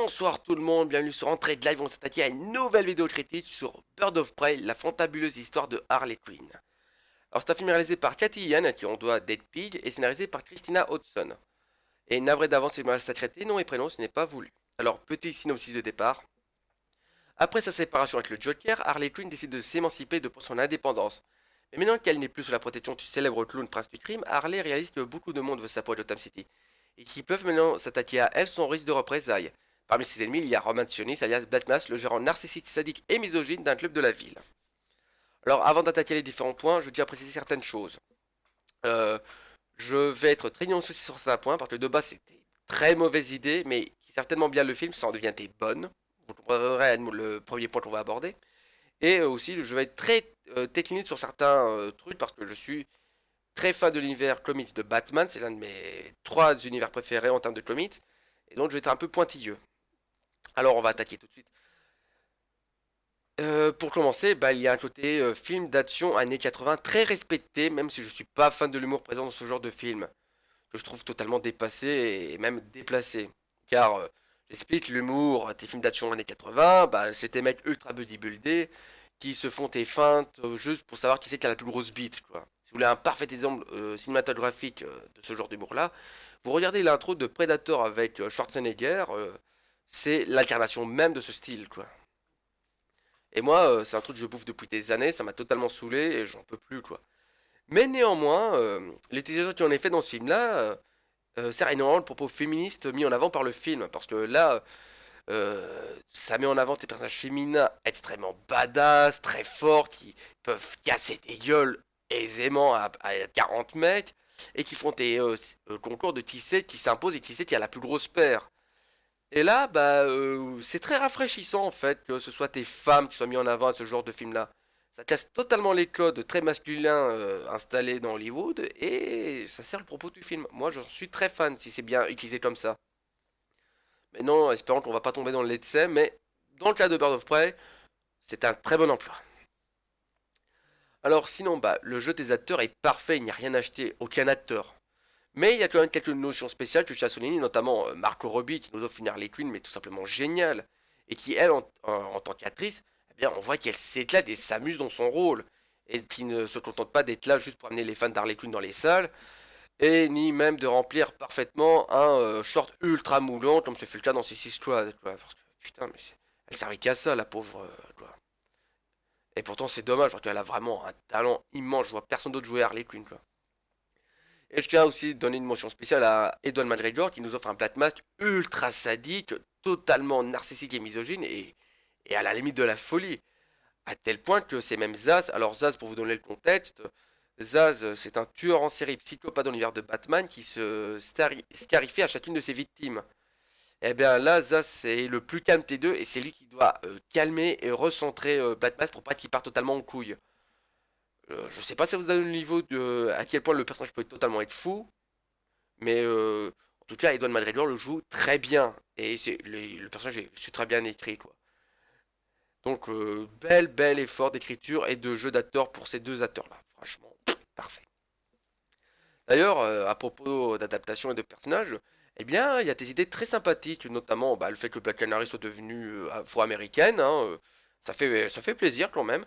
Bonsoir tout le monde, bienvenue sur Entrée de Live, on s'attaque à une nouvelle vidéo critique sur Bird of Prey, la fantabuleuse histoire de Harley Quinn. Alors c'est un film réalisé par Cathy Yan, à qui on doit Dead Pig, et scénarisé par Christina Hodson. Et navré d'avance, c'est mal sacré nom et prénom, ce n'est pas voulu. Alors petit synopsis de départ. Après sa séparation avec le Joker, Harley Quinn décide de s'émanciper de pour son indépendance. Mais maintenant qu'elle n'est plus sous la protection du célèbre clown prince du crime, Harley réalise que beaucoup de monde veut sa peau à Gotham City, et qui peuvent maintenant s'attaquer à elle sans risque de représailles. Parmi ses ennemis, il y a Roman Sionis, alias Black Mass, le gérant narcissique, sadique et misogyne d'un club de la ville. Alors, avant d'attaquer les différents points, je tiens à préciser certaines choses. Euh, je vais être très nuancé sur certains points, parce que de base, c'était une très mauvaise idée, mais qui certainement bien le film, ça en devient des bonnes. Vous comprendrez le premier point qu'on va aborder. Et aussi, je vais être très technique sur certains trucs, parce que je suis très fan de l'univers comics de Batman, c'est l'un de mes trois univers préférés en termes de comics, et donc je vais être un peu pointilleux. Alors on va attaquer tout de suite. Pour commencer, il y a un côté film d'action années 80 très respecté, même si je suis pas fan de l'humour présent dans ce genre de film, que je trouve totalement dépassé et même déplacé. Car, j'explique, l'humour des films d'action années 80, c'est des mecs ultra bodybuildés qui se font des feintes juste pour savoir qui c'est qui a la plus grosse bite, quoi. Si vous voulez un parfait exemple cinématographique de ce genre d'humour-là, vous regardez l'intro de Predator avec Schwarzenegger, c'est l'incarnation même de ce style, quoi. Et moi, c'est un truc que je bouffe depuis des années, ça m'a totalement saoulé et j'en peux plus, quoi. Mais néanmoins, l'utilisation qui en est fait dans ce film-là sert énormément le propos féministe mis en avant par le film. Parce que là, ça met en avant des personnages féminins extrêmement badass, très forts, qui peuvent casser des gueules aisément à 40 mecs, et qui font des concours de qui c'est qui s'impose et qui c'est qui a la plus grosse paire. Et là, c'est très rafraîchissant en fait que ce soit des femmes qui soient mises en avant à ce genre de film-là. Ça casse totalement les codes très masculins installés dans Hollywood et ça sert le propos du film. Moi, j'en suis très fan si c'est bien utilisé comme ça. Mais non, espérons qu'on va pas tomber dans le l'excès, mais dans le cas de Bird of Prey, c'est un très bon emploi. Alors sinon, le jeu des acteurs est parfait, il n'y a rien à acheter, aucun acteur. Mais il y a quand même quelques notions spéciales que je tiens à souligner, notamment Marco Robbie qui nous offre une Harley Quinn, mais tout simplement géniale, et qui, elle, en tant qu'actrice, eh bien, on voit qu'elle s'éclate et s'amuse dans son rôle, et qui ne se contente pas d'être là juste pour amener les fans d'Harley Quinn dans les salles, et ni même de remplir parfaitement un short ultra moulant, comme ce fut le cas dans Suicide Squad, quoi. Parce que, putain, mais elle servait qu'à ça, la pauvre, quoi. Et pourtant, c'est dommage, parce qu'elle a vraiment un talent immense, je vois personne d'autre jouer Harley Quinn, quoi. Et je tiens aussi à donner une mention spéciale à Edouard McGregor qui nous offre un Black Mask ultra sadique, totalement narcissique et misogyne et à la limite de la folie. À tel point que c'est même Zaz. Alors Zaz, pour vous donner le contexte, Zaz c'est un tueur en série psychopathe dans l'univers de Batman qui se scarifie à chacune de ses victimes. Et bien là, Zaz c'est le plus calme des deux et c'est lui qui doit calmer et recentrer Batman pour pas qu'il parte totalement en couille. Je sais pas si vous avez le niveau de à quel point le personnage peut totalement être fou, mais en tout cas, Edouard McGregor le joue très bien. Et le personnage est très bien écrit, quoi. Donc, bel effort d'écriture et de jeu d'acteur pour ces deux acteurs-là. Franchement, parfait. D'ailleurs, à propos d'adaptation et de personnages, eh bien, il y a des idées très sympathiques, notamment le fait que Black Canary soit devenue afro-américaine, hein, ça fait plaisir quand même.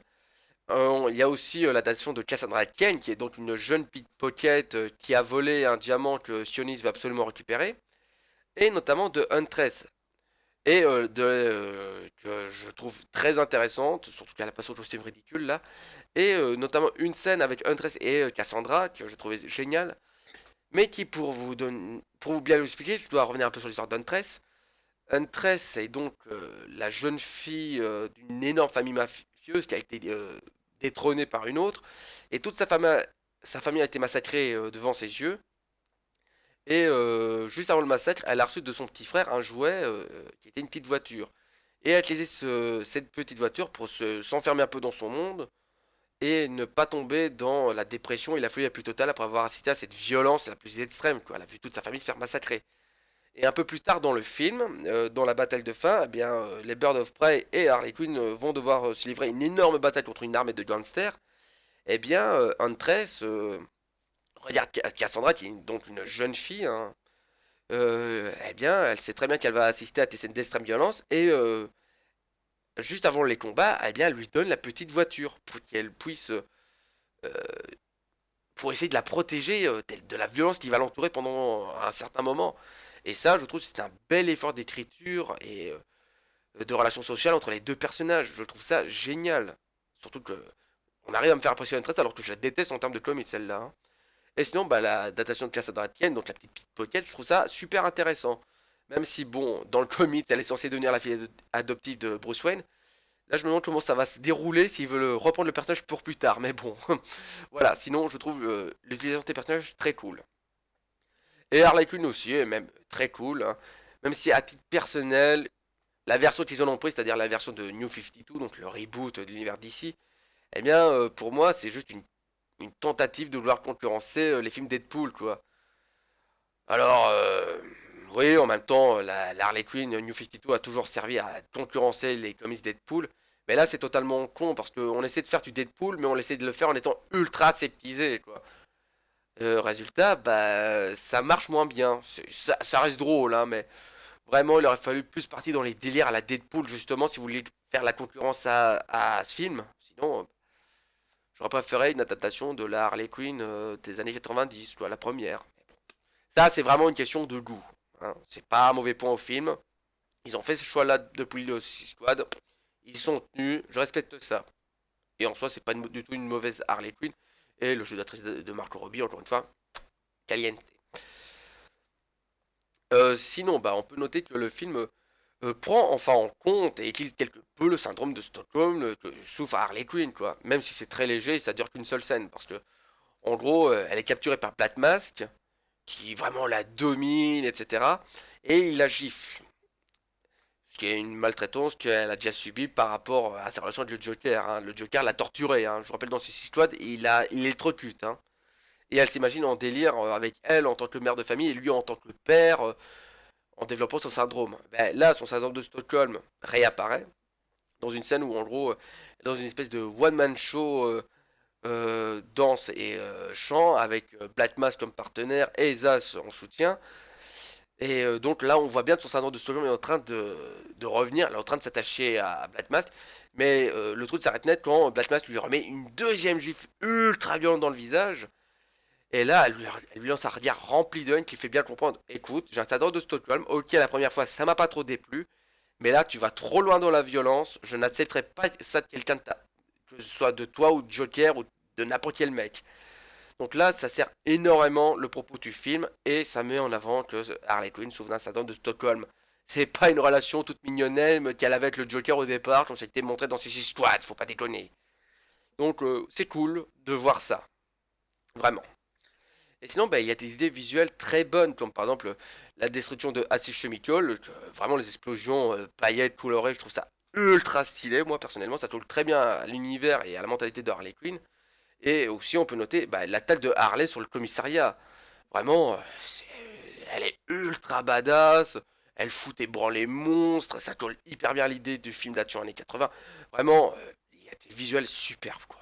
Il y a aussi l'adaptation de Cassandra Cain, qui est donc une jeune pickpocket qui a volé un diamant que Sionis veut absolument récupérer, et notamment de Huntress, et que je trouve très intéressante, surtout qu'elle a pas son costume ridicule là, et notamment une scène avec Huntress et Cassandra que je trouvais géniale, mais qui pour vous bien l'expliquer, je dois revenir un peu sur l'histoire d'Huntress. Huntress est donc la jeune fille d'une énorme famille mafieuse qui a été détrônée par une autre, et toute sa famille a été massacrée devant ses yeux. Et juste avant le massacre, elle a reçu de son petit frère un jouet qui était une petite voiture. Et elle a utilisé cette petite voiture pour s'enfermer un peu dans son monde et ne pas tomber dans la dépression et la folie la plus totale après avoir assisté à cette violence la plus extrême, quoi. Elle a vu toute sa famille se faire massacrer. Et un peu plus tard dans le film, dans la bataille de fin, eh bien, les Birds of Prey et Harley Quinn vont devoir se livrer une énorme bataille contre une armée de gangsters. Eh bien, Huntress regarde Cassandra, qui est donc une jeune fille, hein, eh bien, elle sait très bien qu'elle va assister à des scènes d'extrême violence et juste avant les combats, eh bien, elle lui donne la petite voiture pour qu'elle puisse, pour essayer de la protéger de la violence qui va l'entourer pendant un certain moment. Et ça, je trouve que c'est un bel effort d'écriture et de relations sociales entre les deux personnages. Je trouve ça génial. Surtout que on arrive à me faire impressionner une tresse alors que je la déteste en termes de comics celle-là, hein. Et sinon, bah, la datation de Cassandra Cain, donc la petite Pickpocket, je trouve ça super intéressant. Même si, bon, dans le comics, elle est censée devenir la fille adoptive de Bruce Wayne. Là, je me demande comment ça va se dérouler s'ils veulent reprendre le personnage pour plus tard. Mais bon, voilà. Sinon, je trouve l'utilisation des personnages très cool. Et Harley Quinn aussi est même très cool, hein. Même si à titre personnel, la version qu'ils en ont pris, c'est-à-dire la version de New 52, donc le reboot de l'univers d'ici, eh bien, pour moi, c'est juste une tentative de vouloir concurrencer les films Deadpool, quoi. Alors, oui, en même temps, la Harley Quinn New 52 a toujours servi à concurrencer les comics Deadpool. Mais là, c'est totalement con parce qu'on essaie de faire du Deadpool, mais on essaie de le faire en étant ultra sceptisé, quoi. Résultat, bah, ça marche moins bien. Ça reste drôle, hein, mais vraiment, il aurait fallu plus partir dans les délires à la Deadpool, justement, si vous voulez faire la concurrence à ce film. Sinon, j'aurais préféré une adaptation de la Harley Quinn des années 90, quoi, la première. Ça, c'est vraiment une question de goût, hein. C'est pas un mauvais point au film. Ils ont fait ce choix-là depuis le Suicide Squad. Ils y sont tenus, je respecte ça. Et en soi, c'est pas du tout une mauvaise Harley Quinn. Et le jeu d'actrice de Marco Robbie, encore une fois, caliente. Sinon, bah, on peut noter que le film prend enfin en compte et utilise quelque peu le syndrome de Stockholm que souffre Harley Quinn, quoi. Même si c'est très léger, ça dure qu'une seule scène. Parce que, en gros, elle est capturée par Black Mask, qui vraiment la domine, etc. Et il la gifle. Ce qui est une maltraitance qu'elle a déjà subie par rapport à sa relation avec le Joker, hein. Le Joker l'a torturée, hein. Je vous rappelle dans Suicide Squad, il électrocute, hein. Et elle s'imagine en délire avec elle en tant que mère de famille et lui en tant que père, en développant son syndrome. Ben, là, son syndrome de Stockholm réapparaît dans une scène où en gros, dans une espèce de one-man show danse et chant avec Black Mask comme partenaire et Zaz en soutien. Et donc là, on voit bien que son syndrome de Stockholm est en train de revenir, elle est en train de s'attacher à Black Mask. Mais le truc s'arrête net quand Black Mask lui remet une deuxième gifle ultra violente dans le visage. Et là, elle lui lance un regard rempli de haine qui fait bien comprendre. Écoute, j'ai un syndrome de Stockholm. Ok, la première fois, ça m'a pas trop déplu. Mais là, tu vas trop loin dans la violence. Je n'accepterai pas ça de quelqu'un de ta... Que ce soit de toi ou de Joker ou de n'importe quel mec. Donc là, ça sert énormément le propos du film et ça met en avant que Harley Quinn souffre d'un syndrome de Stockholm. C'est pas une relation toute mignonne qu'elle avait avec le Joker au départ, comme ça a été montré dans Suicide Squad, faut pas déconner. Donc c'est cool de voir ça, vraiment. Et sinon, bah, il y a des idées visuelles très bonnes, comme par exemple la destruction de Acid Chemical, vraiment les explosions, paillettes, colorées, je trouve ça ultra stylé, moi personnellement, ça colle très bien à l'univers et à la mentalité de Harley Quinn. Et aussi, on peut noter bah, l'attaque de Harley sur le commissariat. Vraiment, elle est ultra badass. Elle fout et branle les monstres. Ça colle hyper bien à l'idée du film d'action années 80. Vraiment, il y a des visuels superbes, quoi.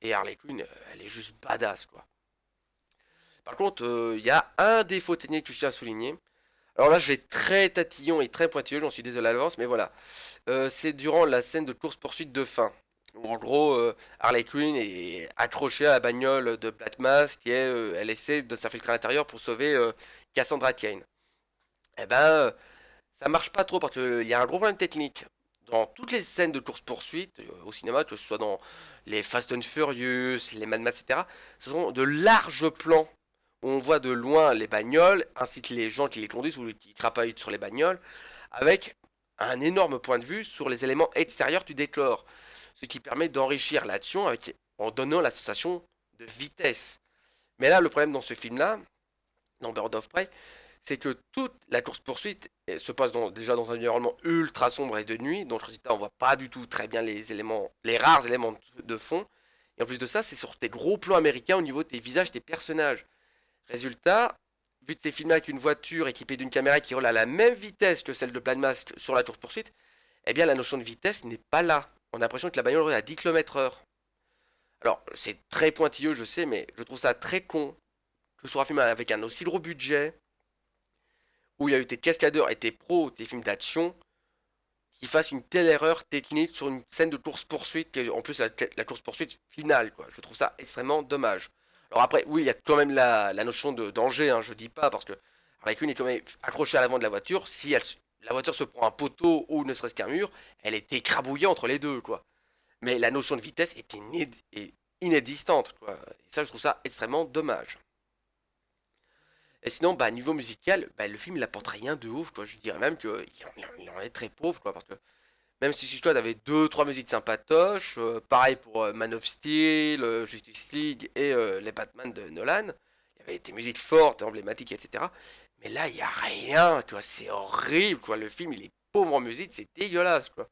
Et Harley Quinn, elle est juste badass, quoi. Par contre, il y a un défaut technique que je tiens à souligner. Alors là, je vais être très tatillon et très pointilleux, j'en suis désolé à l'avance, mais voilà. C'est durant la scène de course-poursuite de fin. Où en gros, Harley Quinn est accrochée à la bagnole de Black Mask et elle essaie de s'infiltrer à l'intérieur pour sauver Cassandra Cain. Eh ben, ça marche pas trop parce qu'il y a un gros problème technique. Dans toutes les scènes de course-poursuite au cinéma, que ce soit dans les Fast and Furious, les Mad Max, etc., ce sont de larges plans où on voit de loin les bagnoles, ainsi que les gens qui les conduisent ou qui crapahutent sur les bagnoles, avec un énorme point de vue sur les éléments extérieurs du décor, ce qui permet d'enrichir l'action en donnant la sensation de vitesse. Mais là, le problème dans ce film-là, dans Bird of Prey, c'est que toute la course-poursuite se passe déjà dans un environnement ultra sombre et de nuit, donc résultat, on voit pas du tout très bien les éléments, les rares éléments de fond. Et en plus de ça, c'est sur des gros plans américains au niveau des visages des personnages. Résultat, vu que c'est filmé avec une voiture équipée d'une caméra qui roule à la même vitesse que celle de Black Mask sur la course-poursuite, eh bien la notion de vitesse n'est pas là. On a l'impression que la bagnole roule à 10 km/h. Alors, c'est très pointilleux, je sais, mais je trouve ça très con que ce soit filmé avec un aussi gros budget où il y a eu tes cascadeurs et tes pros, tes films d'action, qui fassent une telle erreur technique sur une scène de course-poursuite, qui est en plus la course-poursuite finale, quoi. Je trouve ça extrêmement dommage. Alors après, oui, il y a quand même la notion de danger, hein, je dis pas, parce que Harley Quinn est quand même accrochée à l'avant de la voiture. Si la voiture se prend un poteau ou ne serait-ce qu'un mur, elle est écrabouillée entre les deux, quoi. Mais la notion de vitesse est inexistante, quoi. Et ça, je trouve ça extrêmement dommage. Et sinon, bah, niveau musical, bah, le film il apporte rien de ouf, quoi. Je dirais même qu'il il en est très pauvre, quoi. Parce que même si Suicide Squad avait deux, trois musiques sympatoches, pareil pour Man of Steel, Justice League et les Batman de Nolan, il y avait des musiques fortes, emblématiques, etc. Mais là, il n'y a rien, tu vois, c'est horrible, quoi. Le film, il est pauvre en musique, c'est dégueulasse, quoi.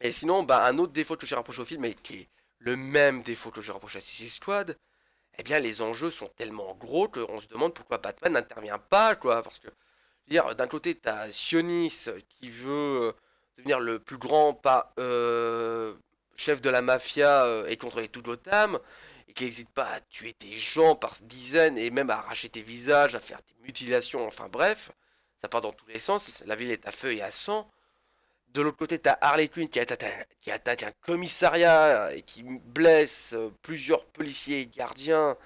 Et sinon, bah, un autre défaut que j'ai reproché au film, et qui est le même défaut que je reproche à Suicide Squad, eh bien, les enjeux sont tellement gros qu'on se demande pourquoi Batman n'intervient pas, quoi. Parce que, je veux dire, d'un côté, t'as Sionis qui veut devenir le plus grand chef de la mafia et contrôler tout Gotham, et qui n'hésite pas à tuer tes gens par dizaines et même à arracher tes visages, à faire des mutilations, enfin bref, ça part dans tous les sens. La ville est à feu et à sang. De l'autre côté, t'as Harley Quinn qui attaque un commissariat et qui blesse plusieurs policiers et gardiens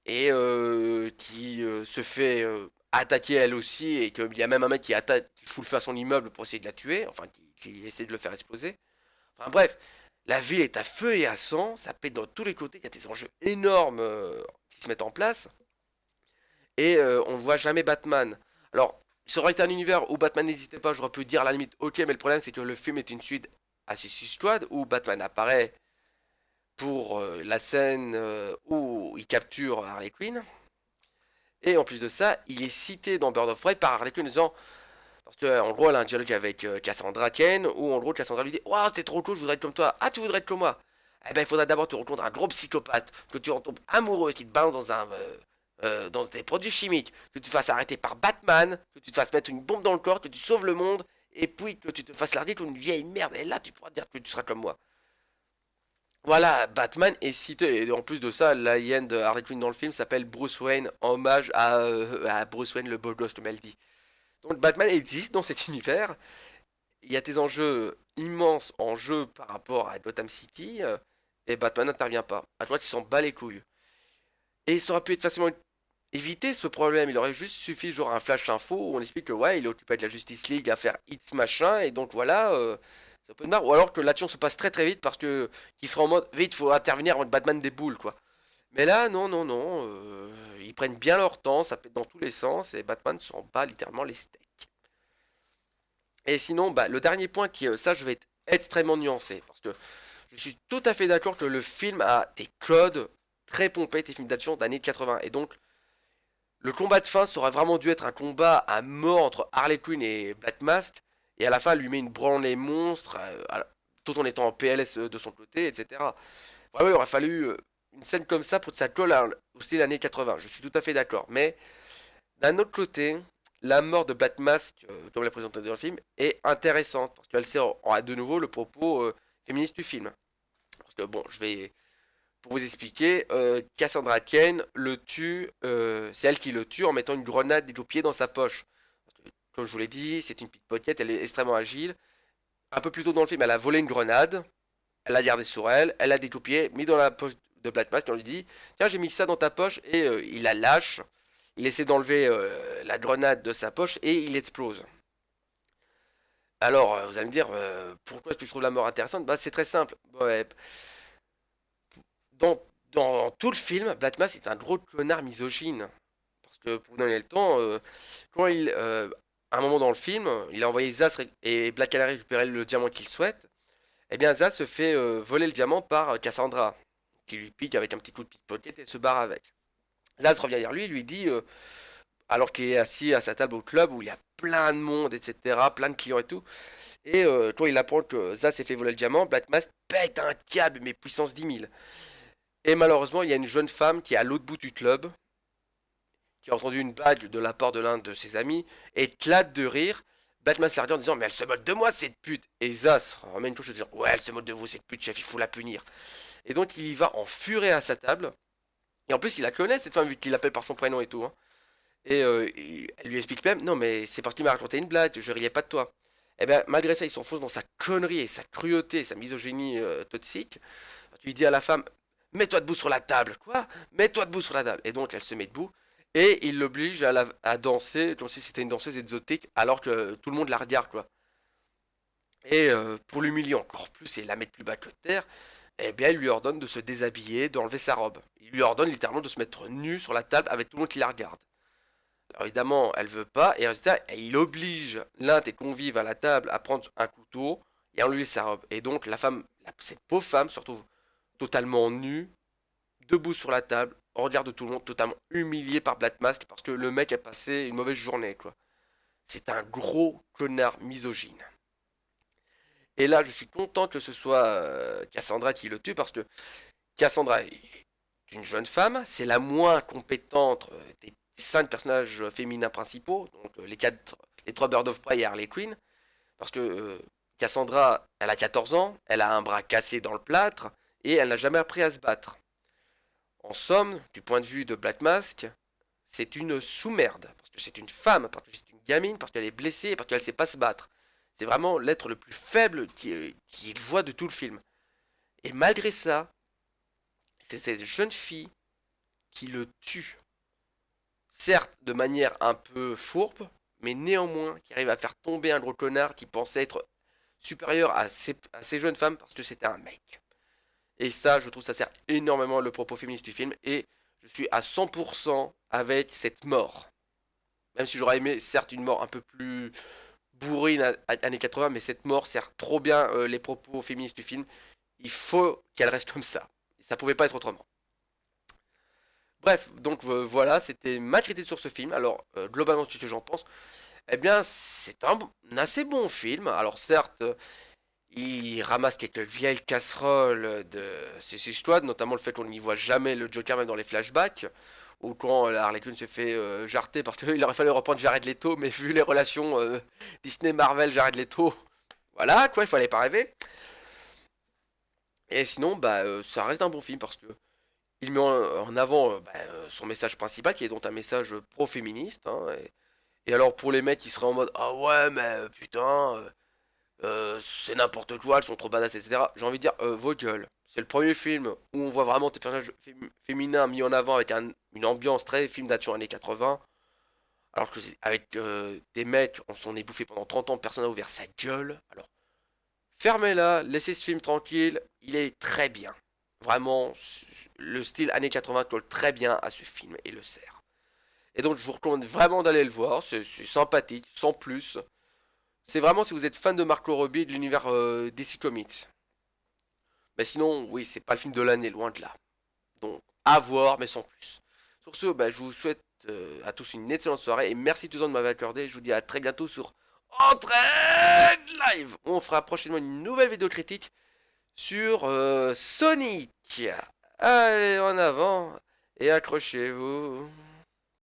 et qui se fait attaquer elle aussi et qu'il y a même un mec qui attaque, qui fout le feu à son immeuble pour essayer de la tuer, enfin qui essaie de le faire exploser. Enfin bref, la ville est à feu et à sang, ça pète dans tous les côtés, il y a des enjeux énormes qui se mettent en place et on ne voit jamais Batman. Alors, ça aurait été un univers où Batman n'hésitait pas, j'aurais pu dire à la limite ok, mais le problème c'est que le film est une suite à Suicide Squad où Batman apparaît pour la scène où il capture Harley Quinn. Et en plus de ça, il est cité dans Bird of Prey par Harley Quinn en disant, parce qu'en gros elle a un dialogue avec Cassandra Cain, où en gros Cassandra lui dit waouh, c'était trop cool, je voudrais être comme toi. Ah, tu voudrais être comme moi? Eh ben il faudra d'abord te rencontrer un gros psychopathe, que tu en tombes amoureux, qui te balance dans des produits chimiques, que tu te fasses arrêter par Batman, que tu te fasses mettre une bombe dans le corps, que tu sauves le monde, et puis que tu te fasses larguer comme une vieille merde. Et là tu pourras te dire que tu seras comme moi. Voilà, Batman est cité, et en plus de ça, l'alien de Harley Quinn dans le film s'appelle Bruce Wayne, en hommage à Bruce Wayne le beau gosse, comme elle dit. Donc Batman existe dans cet univers, il y a des enjeux immenses en jeu par rapport à Gotham City, et Batman n'intervient pas. À droite, il s'en bat les couilles. Et ça aurait pu être facilement évité ce problème, il aurait juste suffi genre un flash info où on explique que ouais, il est occupé de la Justice League à faire X machin, et donc voilà, ça peut marre. Ou alors que l'action se passe très très vite parce que qu'il sera en mode vite, faut intervenir avant que Batman déboule quoi. Mais là, non, non, non, ils prennent bien leur temps, ça pète dans tous les sens, et Batman s'en bat littéralement les steaks. Et sinon, bah, le dernier point qui, ça je vais être extrêmement nuancé, parce que je suis tout à fait d'accord que le film a des codes très pompés, des films d'action d'années 80, et donc le combat de fin ça aurait vraiment dû être un combat à mort entre Harley Quinn et Black Mask, et à la fin, elle lui met une branlée monstre, tout en étant en PLS de son côté, etc. Vraiment, il aurait fallu une scène comme ça pour que ça colle au style années 80, je suis tout à fait d'accord. Mais d'un autre côté, la mort de Black Mask, comme la présenté dans le film, est intéressante, parce qu'elle sert de nouveau le propos féministe du film. Parce que bon, je vais pour vous expliquer, Cassandra Cain le tue, c'est elle qui le tue en mettant une grenade dégoupillée dans sa poche. Comme je vous l'ai dit, c'est une pickpocket, elle est extrêmement agile. Un peu plus tôt dans le film, elle a volé une grenade, elle l'a gardée sur elle, elle l'a dégoupillée, mis dans la poche de Black Mask, et on lui dit tiens, j'ai mis ça dans ta poche, et il la lâche. Il essaie d'enlever la grenade de sa poche et il explose. Alors, vous allez me dire, pourquoi est-ce que je trouve la mort intéressante? Bah, c'est très simple. Ouais, dans tout le film, Black Mask est un gros connard misogyne. Parce que pour vous donner le temps, quand à un moment dans le film, il a envoyé Zaz et Black Canary récupérer le diamant qu'il souhaite. Eh bien, Zaz se fait voler le diamant par Cassandra, qui lui pique avec un petit coup de pickpocket et se barre avec. Zaz revient vers lui et lui dit, alors qu'il est assis à sa table au club où il y a plein de monde, etc., plein de clients et tout, et quand il apprend que Zaz s'est fait voler le diamant, Black Mask pète un câble, mais puissance 10 000. Et malheureusement, il y a une jeune femme qui est à l'autre bout du club, qui a entendu une blague de la part de l'un de ses amis, et éclate de rire. Batman se la regarde en disant mais elle se moque de moi cette pute. Et Zaz remet une touche en disant ouais, elle se moque de vous cette pute, chef, il faut la punir. Et donc il y va en furée à sa table. Et en plus il la connaît cette femme vu qu'il l'appelle par son prénom et tout, hein. Et elle lui explique même, non mais c'est parce qu'il m'a raconté une blague, je riais pas de toi. Et bien malgré ça, il s'enfonce dans sa connerie et sa cruauté, sa misogynie toxique. Tu lui dis à la femme, mets-toi debout sur la table. Quoi? Mets-toi debout sur la table. Et donc elle se met debout. Et il l'oblige à danser, comme si c'était une danseuse exotique, alors que tout le monde la regarde, quoi. Et pour l'humilier encore plus et la mettre plus bas que terre, eh bien, il lui ordonne de se déshabiller, d'enlever sa robe. Il lui ordonne littéralement de se mettre nue sur la table avec tout le monde qui la regarde. Alors évidemment, elle veut pas, et résultat, il oblige l'un des convives à la table à prendre un couteau et à enlever sa robe. Et donc la femme, cette pauvre femme se retrouve totalement nue, debout sur la table, au regard de tout le monde, totalement humiliée par Black Mask parce que le mec a passé une mauvaise journée, quoi. C'est un gros connard misogyne. Et là, je suis content que ce soit Cassandra qui le tue parce que Cassandra est une jeune femme, c'est la moins compétente des 5 personnages féminins principaux, donc les 3 Birds of Prey et Harley Quinn, parce que Cassandra, elle a 14 ans, elle a un bras cassé dans le plâtre, et elle n'a jamais appris à se battre. En somme, du point de vue de Black Mask, c'est une sous-merde, parce que c'est une femme, parce que c'est une gamine, parce qu'elle est blessée, parce qu'elle ne sait pas se battre. C'est vraiment l'être le plus faible qu'il voit de tout le film. Et malgré ça, c'est cette jeune fille qui le tue. Certes, de manière un peu fourbe, mais néanmoins qui arrive à faire tomber un gros connard qui pensait être supérieur à ces jeunes femmes parce que c'était un mec. Et ça, je trouve ça sert énormément le propos féministe du film, et je suis à 100% avec cette mort. Même si j'aurais aimé, certes, une mort un peu plus bourrine années 80, mais cette mort sert trop bien les propos féministes du film. Il faut qu'elle reste comme ça. Ça pouvait pas être autrement. Bref, donc voilà, c'était ma critique sur ce film. Alors, globalement, ce que j'en pense, eh bien, c'est un assez bon film. Alors, certes, il ramasse quelques vieilles casseroles de Suicide Squad, notamment le fait qu'on n'y voit jamais le Joker même dans les flashbacks, ou quand Harley Quinn se fait jarter parce qu'il aurait fallu reprendre Jared Leto, mais vu les relations Disney-Marvel, Jared Leto, voilà, quoi, il fallait pas rêver. Et sinon, bah, ça reste un bon film parce que il met en avant son message principal, qui est donc un message pro-féministe, hein, et alors pour les mecs qui seraient en mode ah ouais mais putain c'est n'importe quoi, elles sont trop badass, etc. J'ai envie de dire vos gueules. C'est le premier film où on voit vraiment des personnages féminins mis en avant avec une ambiance très film d'action années 80. Alors que avec des mecs, on s'en est bouffé pendant 30 ans, personne n'a ouvert sa gueule. Alors fermez-la, laissez ce film tranquille, il est très bien. Vraiment, le style années 80 colle très bien à ce film et le sert. Et donc je vous recommande vraiment d'aller le voir, c'est sympathique, sans plus. C'est vraiment si vous êtes fan de Marco Robbie et de l'univers DC Comics. Mais sinon, oui, c'est pas le film de l'année, loin de là. Donc, à voir, mais sans plus. Sur ce, bah, je vous souhaite à tous une excellente soirée et merci tous de m'avoir accordé. Je vous dis à très bientôt sur Entraide Live. On fera prochainement une nouvelle vidéo critique sur Sonic. Allez, en avant et accrochez-vous.